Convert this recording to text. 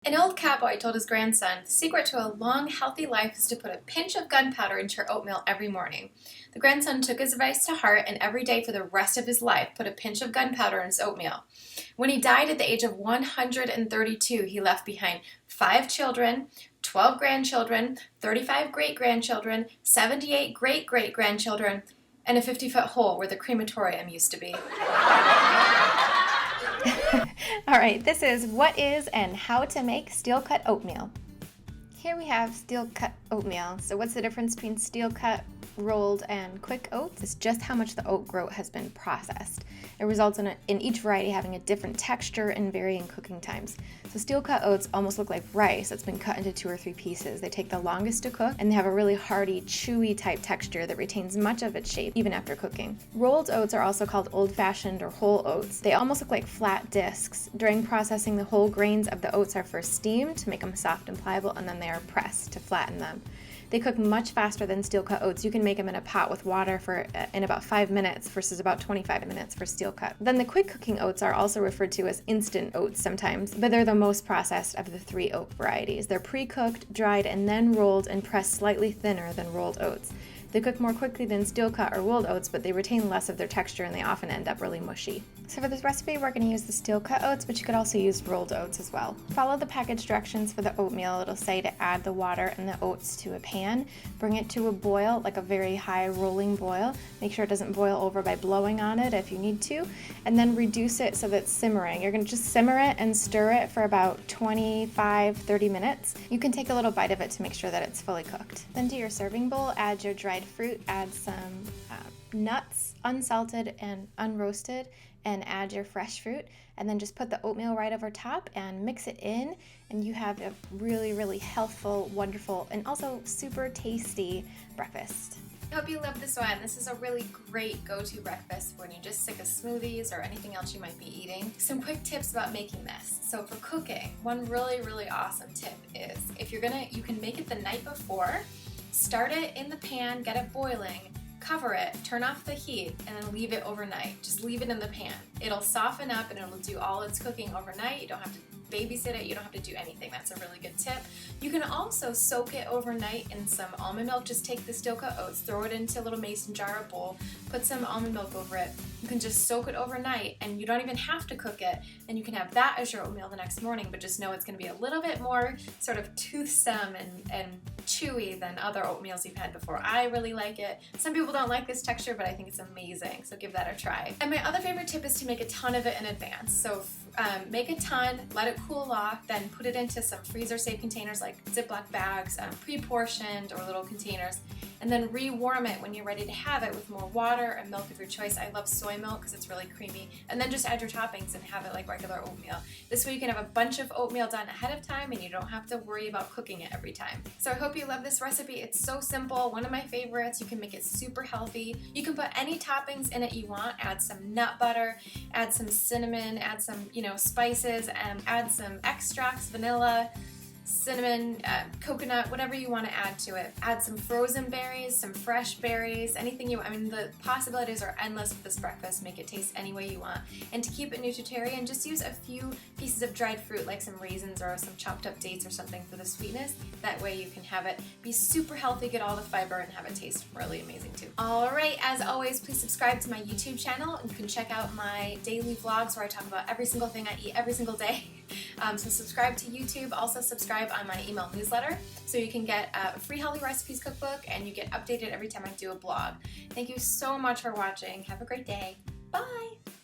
An old cowboy told his grandson, "The secret to a long, healthy life is to put a pinch of gunpowder into your oatmeal every morning." The grandson took his advice to heart and every day for the rest of his life put a pinch of gunpowder in his oatmeal. When he died at the age of 132, he left behind 5 children, 12 grandchildren, 35 great-grandchildren, 78 great-great-grandchildren, and a 50-foot hole where the crematorium used to be. All right, this is what is and how to make steel-cut oatmeal. Here we have steel-cut oatmeal. So what's the difference between steel-cut, rolled, and quick oats? It's just how much the oat groat has been processed. It results in each variety having a different texture and varying cooking times. So steel-cut oats almost look like rice that's been cut into 2 or 3 pieces. They take the longest to cook, and they have a really hearty, chewy type texture that retains much of its shape even after cooking. Rolled oats are also called old-fashioned or whole oats. They almost look like flat discs. During processing, the whole grains of the oats are first steamed to make them soft and pliable, and then they are pressed to flatten them. They cook much faster than steel-cut oats. You can make them in a pot with water in about 5 minutes versus about 25 minutes for steel-cut. Then the quick cooking oats are also referred to as instant oats sometimes, but they're the most processed of the 3 oat varieties. They're pre-cooked, dried, and then rolled and pressed slightly thinner than rolled oats. They cook more quickly than steel-cut or rolled oats, but they retain less of their texture and they often end up really mushy. So for this recipe, we're going to use the steel-cut oats, but you could also use rolled oats as well. Follow the package directions for the oatmeal. It'll say to add the water and the oats to a pan. Bring it to a boil, like a very high rolling boil. Make sure it doesn't boil over by blowing on it if you need to. And then reduce it so that it's simmering. You're going to just simmer it and stir it for about 25-30 minutes. You can take a little bite of it to make sure that it's fully cooked. Then to your serving bowl, add your dried fruit, add some nuts, unsalted and unroasted, and add your fresh fruit, and then just put the oatmeal right over top and mix it in, and you have a really, really healthful, wonderful, and also super tasty breakfast. I hope you love this one. This is a really great go-to breakfast when you're just sick of smoothies or anything else you might be eating. Some quick tips about making this. So for cooking, one really, really awesome tip is if you can make it the night before. Start it in the pan, get it boiling, cover it, turn off the heat, and then leave it overnight. Just leave it in the pan. It'll soften up and it'll do all its cooking overnight. You don't have to babysit it, you don't have to do anything. That's a really good tip. You can also soak it overnight in some almond milk. Just take the steel-cut oats, throw it into a little mason jar or bowl, put some almond milk over it. You can just soak it overnight and you don't even have to cook it, and you can have that as your oatmeal the next morning, but just know it's going to be a little bit more sort of toothsome and chewy than other oatmeals you've had before. I really like it. Some people don't like this texture, but I think it's amazing, so give that a try. And my other favorite tip is to make a ton of it in advance. So make a ton, let it cool off, then put it into some freezer-safe containers like Ziploc bags, pre-portioned or little containers, and then rewarm it when you're ready to have it with more water and milk of your choice. I love soy milk because it's really creamy. And then just add your toppings and have it like regular oatmeal. This way you can have a bunch of oatmeal done ahead of time and you don't have to worry about cooking it every time. So I hope you love this recipe. It's so simple, one of my favorites. You can make it super healthy. You can put any toppings in it you want. Add some nut butter, add some cinnamon, add some spices, and add some extracts, vanilla, cinnamon, coconut, whatever you want to add to it. Add some frozen berries, some fresh berries, anything the possibilities are endless with this breakfast. Make it taste any way you want. And to keep it nutritarian, just use a few pieces of dried fruit like some raisins or some chopped up dates or something for the sweetness. That way you can have it be super healthy, get all the fiber, and have it taste really amazing too. Alright, as always, please subscribe to my YouTube channel. You can check out my daily vlogs where I talk about every single thing I eat every single day. So subscribe to YouTube. Also subscribe on my email newsletter so you can get a free healthy recipes cookbook and you get updated every time I do a blog. Thank you so much for watching. Have a great day. Bye!